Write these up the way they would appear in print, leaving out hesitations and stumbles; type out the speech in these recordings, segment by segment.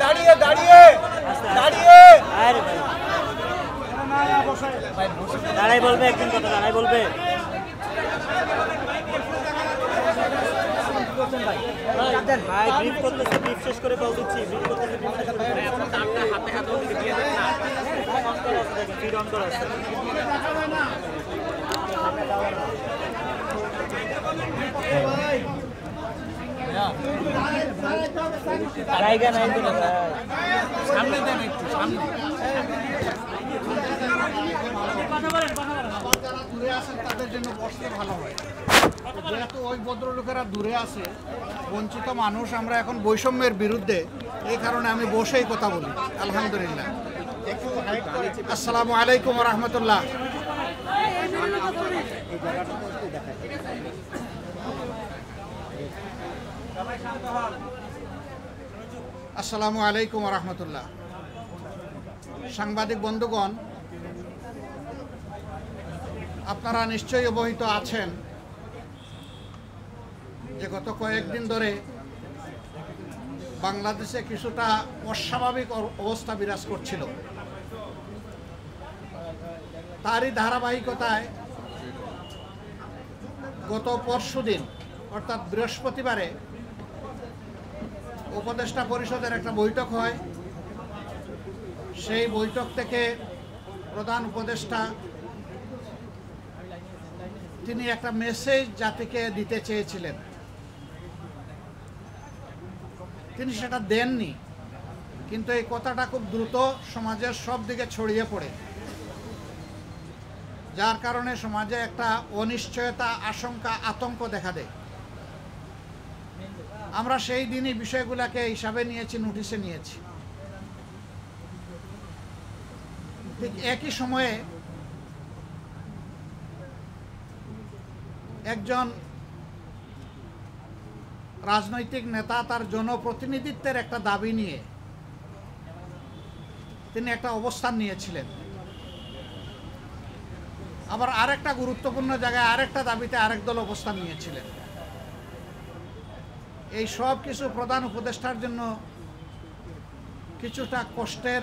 দাঁড়িয়ে দাঁড়িয়ে দাঁড়িয়ে দাঁড়াই বলবে, একজন কথা দাঁড়াই বলবে। ভাই ব্রিফ করতেছে, ব্রিফ শেষ করে বল দিচ্ছি। ব্রিফ করতেছে, ব্রিফ শেষ করে হাতে হাতে ওদিকে দিয়ে দেন না। অন করা আছে, দেখেন ফিড অন করা আছে। জায়গা নাই তো সামনে দেন, একটু সামনে। যারা দূরে আছেন তাদের জন্য বসতে ভালো হয়, যেহেতু ওই ভদ্রলোকেরা দূরে আছে, বঞ্চিত মানুষ, আমরা এখন বৈষম্যের বিরুদ্ধে, এই কারণে আমি বসেই কথা বলি। আলহামদুলিল্লাহ। আসসালামু আলাইকুম রহমতুল্লাহ। আসসালামু আলাইকুম রহমতুল্লাহ। সাংবাদিক বন্ধুগণ, আপনারা নিশ্চয়ই অবহিত আছেন যে গত কয়েকদিন ধরে বাংলাদেশে কিছুটা অস্বাভাবিক অবস্থা বিরাজ করছিল। তারই ধারাবাহিকতায় গত পরশুদিন অর্থাৎ বৃহস্পতিবারে উপদেষ্টা পরিষদের একটা বৈঠক হয়। সেই বৈঠক থেকে প্রধান উপদেষ্টা তিনি একটা মেসেজ জাতিকে দিতে চেয়েছিলেন, তিনি সেটা দেননি। কিন্তু এই কথাটা খুব দ্রুত সমাজের সব দিকে ছড়িয়ে পড়ে, যার কারণে সমাজে একটা অনিশ্চয়তা, আশঙ্কা, আতঙ্ক দেখা দেয়। আমরা সেই দিনই বিষয়গুলোকে হিসাবে নিয়েছি, নোটিশে নিয়েছি। ঠিক একই সময়ে একজন রাজনৈতিক নেতা তার জনপ্রতিনিধিত্বের একটা দাবি নিয়ে তিনি একটা অবস্থান নিয়েছিলেন। আবার আরেকটা গুরুত্বপূর্ণ জায়গায় আরেকটা দাবিতে আরেক দল অবস্থান নিয়েছিলেন। এই সব কিছু প্রধান উপদেষ্টার জন্য কিছুটা কষ্টের,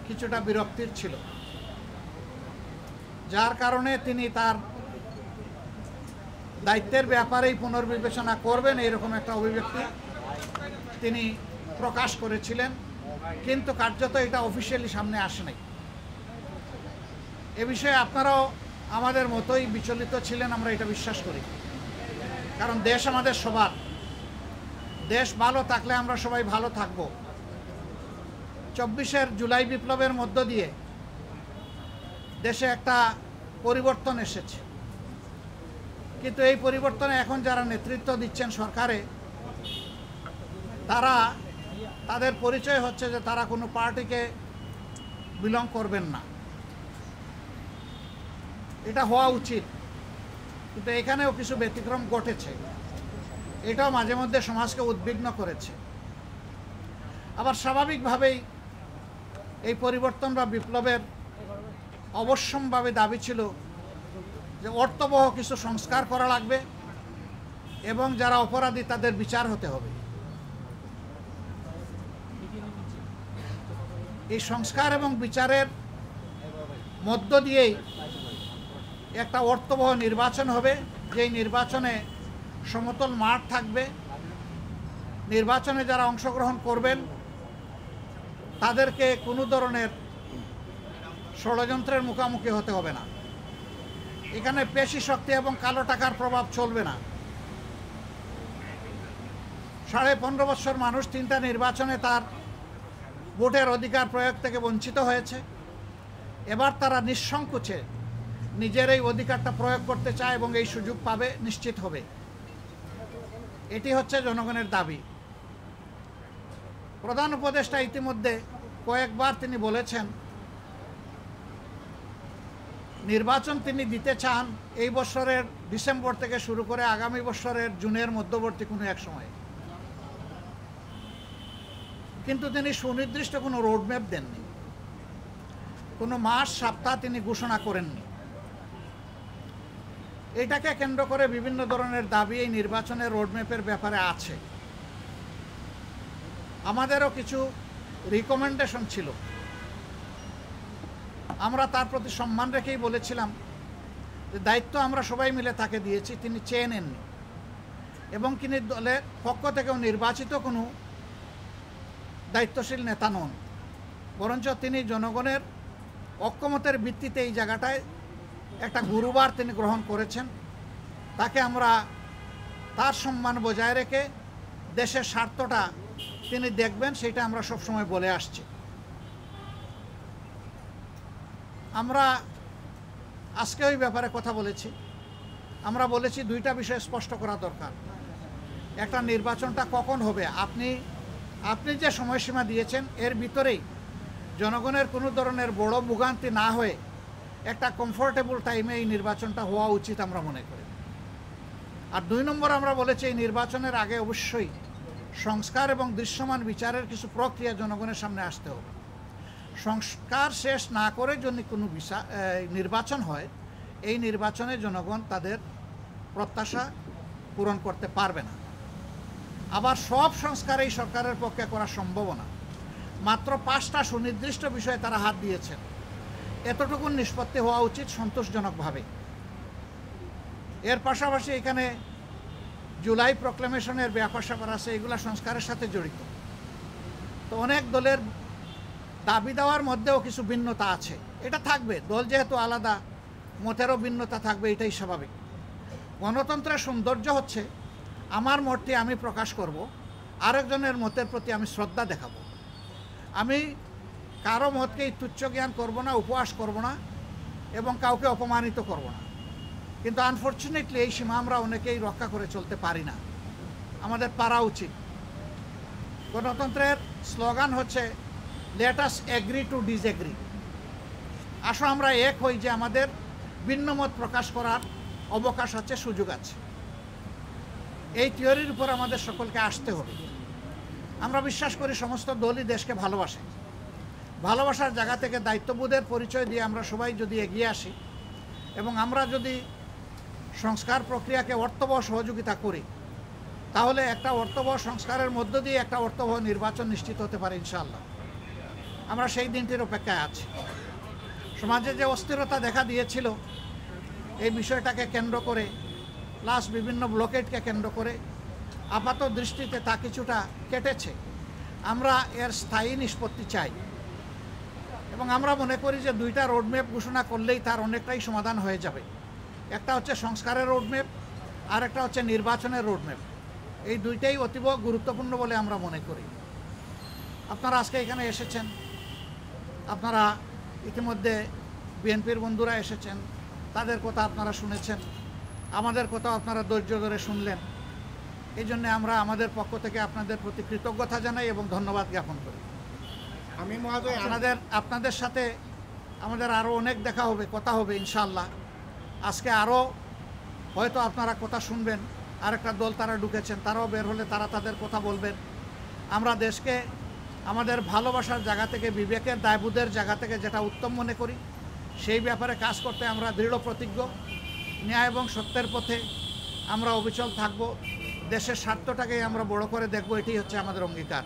কিছুটা বিরক্তির ছিল, যার কারণে তিনি তার দায়িত্বের ব্যাপারেই পুনর্বিবেচনা করবেন এরকম একটা অভিব্যক্তি তিনি প্রকাশ করেছিলেন। কিন্তু কার্যত এটা অফিসিয়ালি সামনে আসে নাই। এ বিষয়ে আপনারাও আমাদের মতোই বিচলিত ছিলেন, আমরা এটা বিশ্বাস করি। কারণ দেশ আমাদের সবার, দেশ ভালো থাকলে আমরা সবাই ভালো থাকব। 24 জুলাই বিপ্লবের মধ্য দিয়ে দেশে একটা পরিবর্তন এসেছে, কিন্তু এই পরিবর্তনে এখন যারা নেতৃত্ব দিচ্ছেন সরকারে, তাদের পরিচয় হচ্ছে যে তারা কোনো পার্টিকে বিলং করবেন না। এটা হওয়া উচিত, কিন্তু এখানেও কিছু ব্যতিক্রম ঘটেছে। এটাও মাঝে মধ্যে সমাজকে উদ্বিগ্ন করেছে। আবার স্বাভাবিকভাবেই এই পরিবর্তন বা বিপ্লবের অবশ্যম্ভাবী দাবি ছিল যে অর্থবহ কিছু সংস্কার করা লাগবে এবং যারা অপরাধী তাদের বিচার হতে হবে। এই সংস্কার এবং বিচারের মধ্য দিয়েই একটা অর্থবহ নির্বাচন হবে, যেই নির্বাচনে সমতল মাঠ থাকবে। নির্বাচনে যারা অংশগ্রহণ করবেন তাদেরকে কোনো ধরনের ষড়যন্ত্রের মুখোমুখি হতে হবে না। এখানে পেশি শক্তি এবং কালো টাকার প্রভাব চলবে না। 15.5 বছর মানুষ 3টা নির্বাচনে তার ভোটের অধিকার প্রয়োগ থেকে বঞ্চিত হয়েছে। এবার তারা নিঃসংকোচে নিজের এই অধিকারটা প্রয়োগ করতে চায় এবং এই সুযোগ পাবে, নিশ্চিত হবে। এটি হচ্ছে জনগণের দাবি। প্রধান উপদেষ্টা ইতিমধ্যে কয়েকবার তিনি বলেছেন নির্বাচন তিনি দিতে চান এই বছরের ডিসেম্বর থেকে শুরু করে আগামী বছরের জুনের মধ্যবর্তী কোনো এক সময়, কিন্তু তিনি সুনির্দিষ্ট কোনো রোডম্যাপ দেননি, কোনো মাস সপ্তাহ তিনি ঘোষণা করেননি। এটাকে কেন্দ্র করে বিভিন্ন ধরনের দাবি এই নির্বাচনের রোডম্যাপের ব্যাপারে আছে। আমাদেরও কিছু রিকমেন্ডেশন ছিল। আমরা তার প্রতি সম্মান রেখেই বলেছিলাম যে দায়িত্ব আমরা সবাই মিলে তাকে দিয়েছি, তিনি চেয়ে নেননি এবং তিনি দলের পক্ষ থেকেও নির্বাচিত কোনো দায়িত্বশীল নেতা নন, বরঞ্চ তিনি জনগণের ঐক্যমতের ভিত্তিতে এই জায়গাটায় একটা গুরুবার তিনি গ্রহণ করেছেন। তাকে আমরা তার সম্মান বজায় রেখে দেশের স্বার্থটা তিনি দেখবেন, সেটা আমরা সবসময় বলে আসছি। আমরা আজকে ওই ব্যাপারে কথা বলেছি। আমরা বলেছি দুইটা বিষয় স্পষ্ট করা দরকার। একটা, নির্বাচনটা কখন হবে, আপনি যে সময়সীমা দিয়েছেন এর ভিতরেই জনগণের কোনো ধরনের বড় ভোগান্তি না হয়ে একটা কমফোর্টেবল টাইমে এই নির্বাচনটা হওয়া উচিত আমরা মনে করি। আর 2 নম্বর আমরা বলেছি এই নির্বাচনের আগে অবশ্যই সংস্কার এবং দৃশ্যমান বিচারের কিছু প্রক্রিয়া জনগণের সামনে আসতে হবে। সংস্কার শেষ না করে যদি কোনো নির্বাচন হয়, এই নির্বাচনে জনগণ তাদের প্রত্যাশা পূরণ করতে পারবে না। আবার সব সংস্কার এই সরকারের পক্ষে করা সম্ভব না। মাত্র 5টা সুনির্দিষ্ট বিষয়ে তারা হাত দিয়েছেন, এতটুকু নিষ্পত্তি হওয়া উচিত সন্তোষজনকভাবে। এর পাশাপাশি এখানে জুলাই প্রক্লেমেশনের ব্যাপার স্যাপার আছে, এগুলো সংস্কারের সাথে জড়িত। তো অনেক দলের দাবি দেওয়ার মধ্যেও কিছু ভিন্নতা আছে, এটা থাকবে। দল যেহেতু আলাদা, মতেরও ভিন্নতা থাকবে, এটাই স্বাভাবিক। গণতন্ত্রের সৌন্দর্য হচ্ছে আমার মতটি আমি প্রকাশ করব, আরেকজনের মতের প্রতি আমি শ্রদ্ধা দেখাবো। আমি কারো মতকেই তুচ্ছ জ্ঞান করব না, উপহাস করব না এবং কাউকে অপমানিত করব না। কিন্তু আনফর্চুনেটলি এই সীমা আমরা অনেকেই রক্ষা করে চলতে পারি না, আমাদের পারা উচিত। গণতন্ত্রের স্লোগান হচ্ছে let us agree to disagree. আসো আমরা এক হই যে আমাদের ভিন্ন মত প্রকাশ করার অবকাশ আছে, সুযোগ আছে। এই থিওরির উপর আমাদের সকলকে আসতে হবে। আমরা বিশ্বাস করি সমস্ত দলই দেশকে ভালোবাসে। ভালোবাসার জায়গা থেকে দায়িত্ববোধের পরিচয় দিয়ে আমরা সবাই যদি এগিয়ে আসি এবং আমরা যদি সংস্কার প্রক্রিয়াকে অর্থবহ সহযোগিতা করি, তাহলে একটা অর্থবহ সংস্কারের মধ্য দিয়ে একটা অর্থবহ নির্বাচন নিশ্চিত হতে পারে ইনশাআল্লাহ। আমরা সেই দিনটির অপেক্ষায় আছি। সমাজে যে অস্থিরতা দেখা দিয়েছিল এই বিষয়টাকে কেন্দ্র করে, প্লাস বিভিন্ন ব্লকেটকে কেন্দ্র করে আপাত দৃষ্টিতে তা কিছুটা কেটেছে। আমরা এর স্থায়ী নিষ্পত্তি চাই এবং আমরা মনে করি যে 2টা রোডম্যাপ ঘোষণা করলেই তার অনেকটাই সমাধান হয়ে যাবে। একটা হচ্ছে সংস্কারের রোডম্যাপ, আর একটা হচ্ছে নির্বাচনের রোডম্যাপ। এই দুইটাই অতীব গুরুত্বপূর্ণ বলে আমরা মনে করি। আপনারা আজকে এখানে এসেছেন, আপনারা ইতিমধ্যে বিএনপির বন্ধুরা এসেছেন, তাদের কথা আপনারা শুনেছেন, আমাদের কথা আপনারা ধৈর্য ধরে শুনলেন। এই জন্যে আমরা আমাদের পক্ষ থেকে আপনাদের প্রতি কৃতজ্ঞতা জানাই এবং ধন্যবাদ জ্ঞাপন করি। আমি মহোদয় আপনাদের সাথে আমাদের আরও অনেক দেখা হবে, কথা হবে ইনশাআল্লাহ। আজকে আরও হয়তো আপনারা কথা শুনবেন, আরেকটা দল তারা ঢুকেছেন, তারাও বের হলে তারা তাদের কথা বলবেন। আমরা দেশকে আমাদের ভালোবাসার জায়গা থেকে, বিবেকের দায়বোধের জায়গা থেকে যেটা উত্তম মনে করি সেই ব্যাপারে কাজ করতে আমরা দৃঢ় প্রতিজ্ঞ। ন্যায় এবং সত্যের পথে আমরা অবিচল থাকব। দেশের স্বার্থটাকে আমরা বড় করে দেখব, এটাই হচ্ছে আমাদের অঙ্গীকার।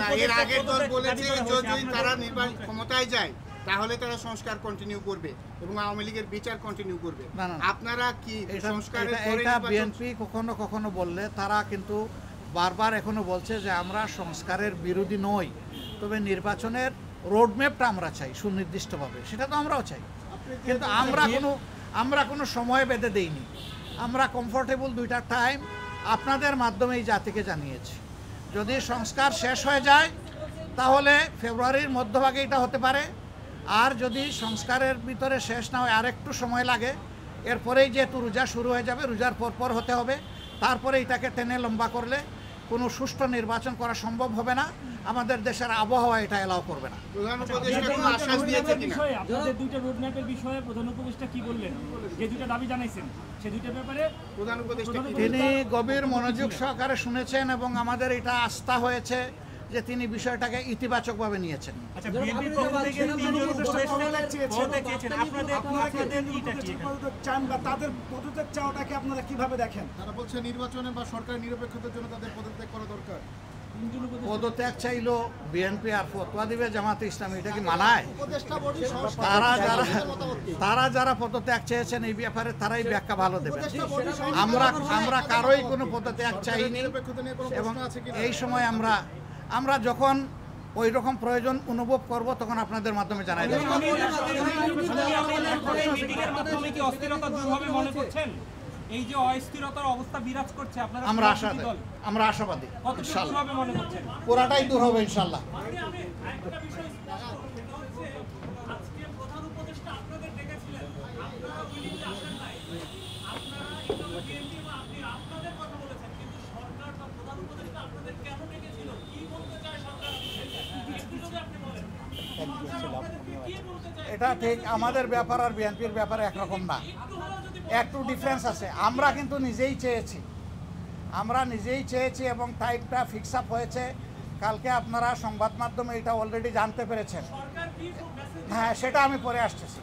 না, এর আগের দল বলেছে যদি তারা নির্বাচন ক্ষমতায় যায় তাহলে তারা সংস্কার কন্টিনিউ করবে এবং আওয়ামী লীগের বিচার কন্টিনিউ করবে। আপনারা কি সংস্কারের পরে এটা বিএনপি কখনো কখনো বললে, তারা কিন্তু বারবার এখনো বলছে যে আমরা সংস্কারের বিরোধী নই, তবে নির্বাচনের রোডম্যাপটা আমরা চাই সুনির্দিষ্টভাবে, সেটা তো আমরাও চাই। কিন্তু আমরা কোনো সময় বেঁধে দেইনি। আমরা কমফোর্টেবল 2টা টাইম আপনাদের মাধ্যমে এই জাতিকে জানিয়েছি। যদি সংস্কার শেষ হয়ে যায় তাহলে ফেব্রুয়ারির মধ্যভাগে এটা হতে পারে, আর যদি সংস্কারের ভিতরে শেষ না হয় আর একটু সময় লাগে, এরপরেই যেহেতু রোজা শুরু হয়ে যাবে, রোজার পর হতে হবে, তারপরে এটাকে টেনে লম্বা করলে কোনো সুষ্ঠু নির্বাচন করা সম্ভব হবে না। আমাদের দেশের আবহাওয়া এটা এলাও করবে না। প্রধান উপদেষ্টা কোনো আশ্বাস দিয়েছে কিনা? আপনাদের 2টা রোডম্যাপের বিষয়ে প্রধান উপদেষ্টা কি বললেন? যে 2টা দাবি জানাইছেন সেই 2টার ব্যাপারে প্রধান উপদেষ্টা তিনি গভীর মনোযোগ সহকারে শুনেছেন এবং আমাদের এটা আস্থা হয়েছে যে তিনি বিষয়টাকে ইতিবাচকভাবে নিয়েছেন। আচ্ছা, বিএনপি পক্ষ থেকে 3 জন উপদেষ্টা চেয়েছেন, আপনাদের চান বা তাদের পদত্যাগ চাওয়াটাকে আপনারা কিভাবে দেখেন? তারা বলছে নির্বাচনে বা সরকারি নিরপেক্ষতার জন্য তাদের পদত্যাগ করা দরকার। পদত্যাগ চাইলো বিএনপি আর ফতোয়া দিবে জামাতে ইসলামী, এটা কি মানায়? তারা যারা পদত্যাগ চেয়েছেন এই ব্যাপারে তারাই ব্যাখ্যা ভালো দেবে। আমরা কারোই কোনো পদত্যাগ চাইনি এবং এই সময় আমরা যখন ওই রকম প্রয়োজন অনুভব করব তখন আপনাদের মাধ্যমে জানাই দেব। এই যে অস্থিরতার অবস্থা বিরাজ করছে আপনারা আমরা আশাবাদী ইনশাআল্লাহ মনে করছেন পুরাটাই দূর হবে ইনশাআল্লাহ। একটা বিষয় আজকে প্রধান উপদেষ্টা আপনাদের ডেকেছিলেন, আপনারা উইলিংলি আসেন নাই, আপনারা একদম বিএনপি বা আপনি আপনাদের কথা বলেছেন, কিন্তু সরকার বা প্রধান উপদেষ্টা আপনাদের কেন ডেকেছিল, কি বলতে চায় সরকার, একটু যদি আপনি বলেন কি বলতে চায়? এটা ঠিক, আমাদের ব্যাপার আর বিএনপির ব্যাপারে একরকম না, একটু ডিফারেন্স আছে। আমরা কিন্তু নিজেই চেয়েছি এবং টাইমটা ফিক্স আপ হয়েছে। কালকে আপনারা সংবাদ মাধ্যমে এটা অলরেডি জানতে পেরেছেন। হ্যাঁ, সেটা আমি পরে আসতেছি।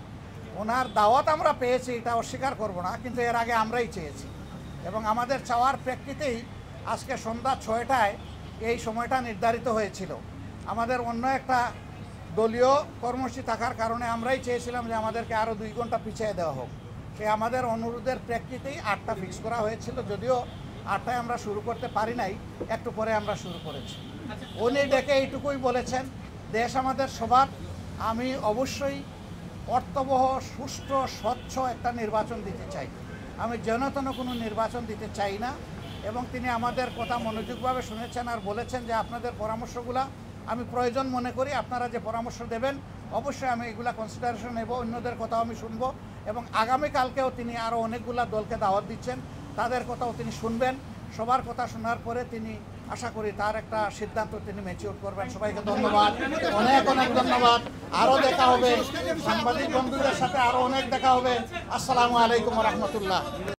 ওনার দাওয়াত আমরা পেয়েছি, এটা অস্বীকার করব না, কিন্তু এর আগে আমরাই চেয়েছি এবং আমাদের চাওয়ার প্রেক্ষিতেই আজকে সন্ধ্যা 6টায় এই সময়টা নির্ধারিত হয়েছিল। আমাদের অন্য একটা দলীয় কর্মসূচি থাকার কারণে আমরাই চেয়েছিলাম যে আমাদেরকে আরও 2 ঘন্টা পিছিয়ে দেওয়া হোক। সে আমাদের অনুরোধের প্রেক্ষিতেই 8টা ফিক্স করা হয়েছিল, যদিও 8টায় আমরা শুরু করতে পারি নাই, একটু পরে আমরা শুরু করেছি। উনি ডেকে এইটুকুই বলেছেন, দেশ আমাদের সবার, আমি অবশ্যই অর্থবহ সুষ্ঠু স্বচ্ছ একটা নির্বাচন দিতে চাই, আমি যেনতেন কোনো নির্বাচন দিতে চাই না। এবং তিনি আমাদের কথা মনোযোগভাবে শুনেছেন আর বলেছেন যে আপনাদের পরামর্শগুলা আমি প্রয়োজন মনে করি, আপনারা যে পরামর্শ দেবেন অবশ্যই আমি এগুলা কনসিডারেশন নেব, অন্যদের কথাও আমি শুনবো এবং আগামীকালকেও তিনি আরও অনেকগুলা দলকে দাওয়াত দিচ্ছেন, তাদের কথাও তিনি শুনবেন। সবার কথা শোনার পরে তিনি আশা করি তার একটা সিদ্ধান্ত তিনি ম্যাচিউর করবেন। সবাইকে ধন্যবাদ, অনেক অনেক ধন্যবাদ। আরও দেখা হবে, সাংবাদিক বন্ধুদের সাথে আরও অনেক দেখা হবে। আসসালামু আলাইকুম রহমতুল্লাহ।